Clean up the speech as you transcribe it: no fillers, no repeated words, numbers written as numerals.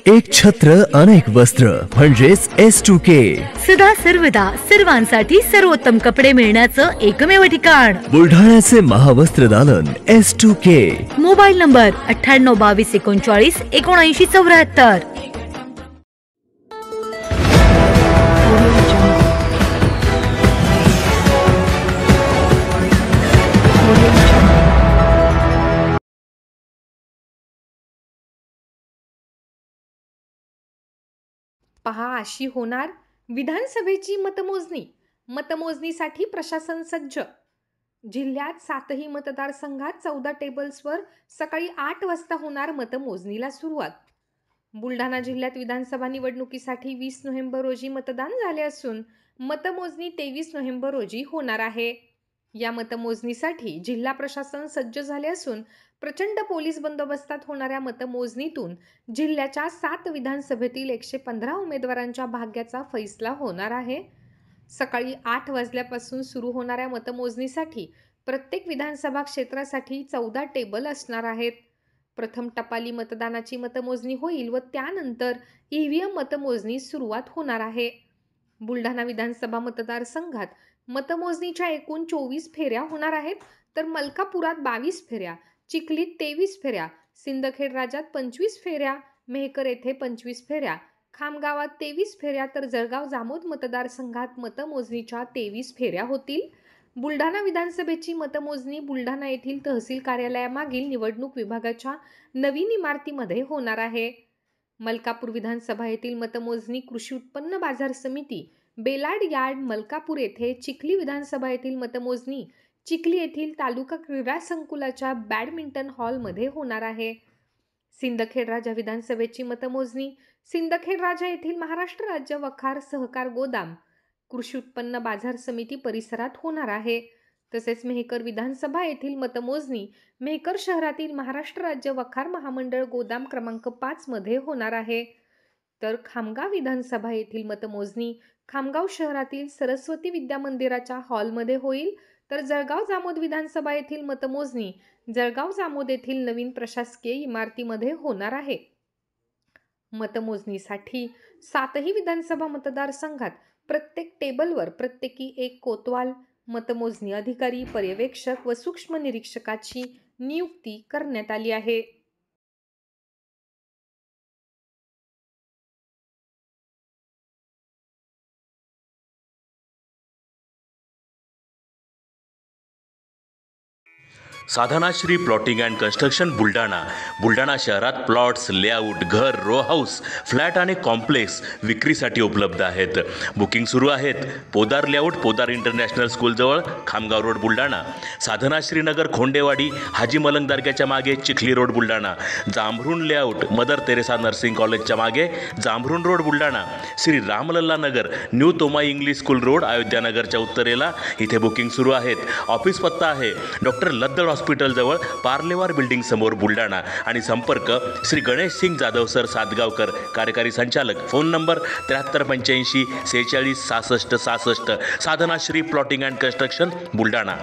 एक छत्र अनेक वस्त्र म्हणजेच S2K. सदा सर्वदा सर्वांसाठी सर्वोत्तम कपडे मिळण्याचं एकमेव ठिकाण बुलढाण्याचे महावस्त्र दालन S2K. Mobile number 9822397974. पहा अशी होणार विधानसभेची मतमोजणी. मतमोजणीसाठी प्रशासन सज्ज. जिल्ह्यात 7ही मतदारसंघात 14 टेबल्सवर सकाळी 8 वाजता होणार मतमोजणीला सुरुवात. बुलढाणा जिल्ह्यात विधानसभा निवडणुकीसाठी 20 नोव्हेंबर रोजी मतदान झाले असून मतमोजणी 23 नोव्हेंबर रोजी होणार आहे. या मतमोजणीसाठी जिल्हा प्रशासन सज्ज झाले असून प्रचंड पोलीस बंदोबस्तात होणाऱ्या मतमोजणीतून जिल्ह्याच्या 7 विधानसभेतील 115 उमेदवारांच्या भाग्याचा फैसला होणार आहे. सकाळी 8 वाजल्यापासून सुरू होणाऱ्या मतमोजणीसाठी प्रत्येक विधानसभा क्षेत्रासाठी 14 टेबल असणार आहेत. प्रथम टपाली मतदानाची मतमोजणी होईल व त्यानंतर EVM मतमोजणी सुरुवात होणार आहे. बुलढाणा विधानसभा मतदारसंघात मतमोजणीच्या एकूण 24 फेऱ्या होणार आहेत, तर मलकापुरात 22 फेऱ्या, चिखलीत 23 फेऱ्या, सिंदखेड राजात 25 फेऱ्या, मेहकर येथे 25 फेऱ्या, खामगावात 23 फेऱ्या, तर जळगाव जामोद मतदारसंघात मतमोजणीच्या 23 फेऱ्या होतील. बुलढाणा विधानसभेची मतमोजणी बुलढाणा येथील तहसील कार्यालयामागील निवडणूक विभागाच्या नवीन इमारतीमध्ये होणार आहे. मलकापूर विधानसभा येथील मतमोजणी कृषी उत्पन्न बाजार समिती, बेलाड यार्ड, मलकापूर येथे. चिखली विधानसभा येथील मतमोजणी चिखली येथील तालुका क्रीडा संकुलाच्या बॅडमिंटन हॉलमध्ये होणार आहे. सिंदखेड राजा विधानसभेची मतमोजणी सिंदखेड राजा येथील महाराष्ट्र राज्य वखार सहकार गोदाम कृषी उत्पन्न बाजार समिती परिसरात होणार आहे. तसेच मेहकर विधानसभा येथील मतमोजणी मेहकर शहरातील महाराष्ट्र राज्य वखार महामंडळ गोदाम क्रमांक 5 मध्ये होणार आहे. तर खामगाव विधानसभा येथील मतमोजणी खामगाव शहरातील सरस्वती विद्या मंदिराच्या हॉलमध्ये होईल. तर जळगाव जामोद विधानसभा येथील मतमोजणी जळगाव जामोद येथील नवीन प्रशासकीय इमारतीमध्ये होणार आहे. मतमोजणीसाठी 7ही विधानसभा मतदारसंघात प्रत्येक टेबलवर प्रत्येकी 1 कोतवाल, मतमोजणी अधिकारी, पर्यवेक्षक व सूक्ष्म निरीक्षकाची नियुक्ती करण्यात आली आहे. Sadhanashri plotting and construction Buldhana. Buldhana शहरात प्लॉट्स, लेआउट, घर, रो हाऊस, फ्लॅट आणि कॉम्प्लेक्स विक्रीसाठी उपलब्ध आहेत. बुकिंग सुरू आहेत. पोदार लेआउट, पोदार इंटरनॅशनल स्कूलजवळ, खामगाव रोड, बुलढाणा. साधनाश्री नगर, खोंडेवाडी, हाजी मलंग दर्ग्याच्या मागे, Chikhli road, Buldhana. Jambharun layout, Mother Teresa nursing कॉलेजच्या मागे, Jambharun road, Buldhana. Shri Ramlalla Nagar, new Tomai English school road, Ayodhya नगरच्या उत्तरेला. इथे बुकिंग सुरू आहेत. ऑफिस पत्ता आहे डॉक्टर लद्दड हॉस्पिटल जवळ, पार्लेवार बिल्डिंग समोर, बुलढाणा. आणि संपर्क श्री गणेश सिंग जाधव सर सातगावकर, कार्यकारी संचालक. Phone number 7385 46 66 66. Sadhanashri plotting and construction Buldhana.